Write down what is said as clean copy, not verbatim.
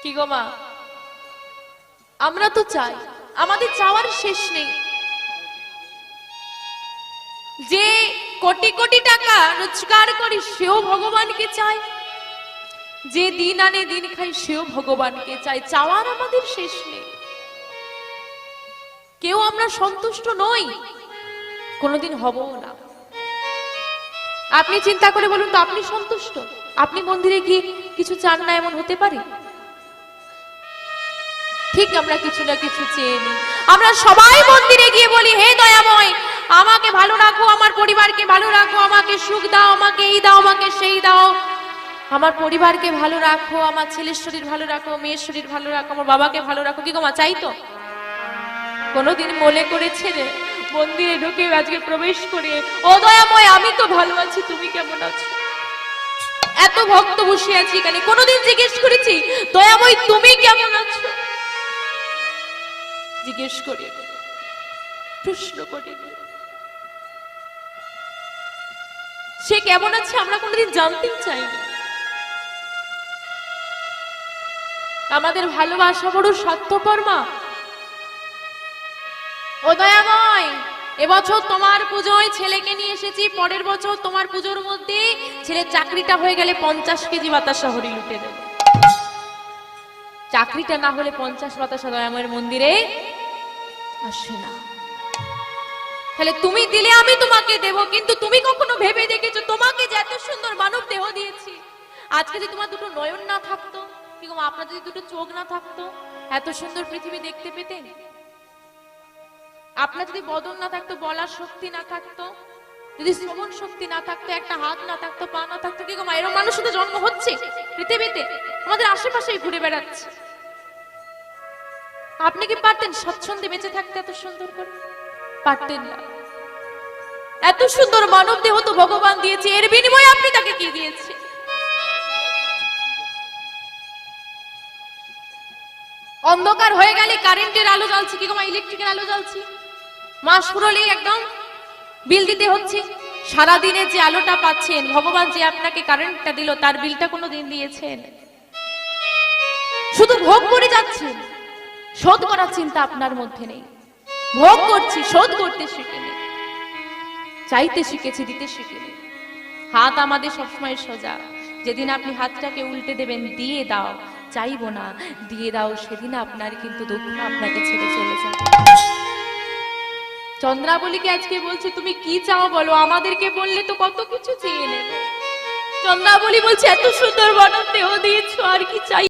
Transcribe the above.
কি গো মা, আমরা তো চাই, আমাদের চাওয়ার শেষ নেই। যে কোটি কোটি টাকা রোজগার করি সেও ভগবানকে চায়, যে দিন আনে দিন খাই সেও ভগবানকে চায়। চাওয়ার আমাদের শেষ নেই, কেউ আমরা সন্তুষ্ট নই, কোনোদিন হবও না। আপনি চিন্তা করে বলুন তো, আপনি সন্তুষ্ট? আপনি মন্দিরে গিয়ে কিছু চান না, এমন হতে পারে? ঠিক আমরা কিছু না কিছু চেয়ে নিই। আমরা সবাই মন্দিরে গিয়ে বলি, হে দয়াময়, আমাকে ভালো রাখো, আমার পরিবারকে ভালো রাখো, আমাকে সুখ দাও, আমাকে এই দাও, আমাকে সেই দাও, আমার পরিবারকে ভালো রাখো, আমার ছেলের শরীর ভালো রাখো, মেয়ের শরীর ভালো রাখো, আমার বাবাকে ভালো রাখো। কি গো মা, চাই তো? কোনোদিন মনে করেছে রে মন্দিরে ঢুকে আজকে প্রবেশ করে, ও দয়াময় আমি তো ভালো আছি, তুমি কেমন আছো? এত ভক্ত বসে আছি এখানে, কোনোদিন জিজ্ঞেস করেছি দয়াময় তুমি কেমন আছো? জিজ্ঞেস করি, প্রশ্ন করি। সে কেমন আছে আমরা কোনোদিন জানতেই চাইনি। আমাদের ভালোবাসা বড় স্বার্থপর মা। ও দয়াময়, এবছর তোমার পুজোয় ছেলেকে নিয়ে এসেছি, পরের বছর তোমার পুজোর মধ্যে ছেলের চাকরিটা হয়ে গেলে 50 কেজি বাতাসা হরি লুটে দেব। চাকরিটা না হলে 50 বাতাসা দয়াময়ের মন্দিরে আসে না। তাহলে তুমি দিলে আমি তোমাকে দেব, কিন্তু তুমি কখনো ভেবে দেখেছো তোমাকে যে এত সুন্দর মানব দেহ দিয়েছি, আজকে যদি তোমার দুটো নয়ন না থাকতো, কি গো আপনার যদি দুটো চোখ না থাকতো, এত সুন্দর পৃথিবী দেখতে পেতেন? আপনার যদি বদন না থাকতো, বলার শক্তি না থাকতো, যদি শ্রবণ শক্তি না থাকতো, একটা হাত না থাকতো, পা না থাকতো, কি গো মা এরকম মানুষ তো জন্ম হচ্ছে পৃথিবীতে, আমাদের আশেপাশেই ঘুরে বেড়াচ্ছে। আপনি কি পারতেন স্বচ্ছন্দে বেঁচে থাকতে এত সুন্দর করে? পারতেন না। এত সুন্দর মানব দেহ তো ভগবান দিয়েছে, এর বিনিময়ে আপনি তাকে কি দিয়েছে? অন্ধকার হয়ে গেলে কারেন্টের আলো জ্বলছে, কি গো মা ইলেকট্রিকের আলো জ্বলছে, মাস ফুরলেই একদম বিল দিতে হচ্ছে। সারাদিনে যে আলোটা পাচ্ছেন, ভগবান যে আপনাকে কারেন্টটা দিল, তার বিলটা কোনো দিন দিয়েছেন? শুধু ভোগ করে যাচ্ছেন, শোধ করার চিন্তা আপনার মধ্যে নেই। ভোগ করছি, শোধ করতে শিখিনি, চাইতে শিখেছি, দিতে শিখিনি। হাত আমাদের সবসময় সোজা, যেদিন আপনি হাতটাকে উল্টে দেবেন, দিয়ে দাও, চাইবো না, দিয়ে দাও, সেদিন আপনার কিন্তু দুঃখ আপনাকে ছেড়ে চলে যাবে। চন্দ্রাবলীকে আজকে বলছে তুমি কি চাও বলো, আমাদেরকে বললে তো কত কিছু চেয়ে নেবে। চন্দ্রাবলী বলছে এত সুন্দর মানব দেহ দিয়েছো, আর কি চাই?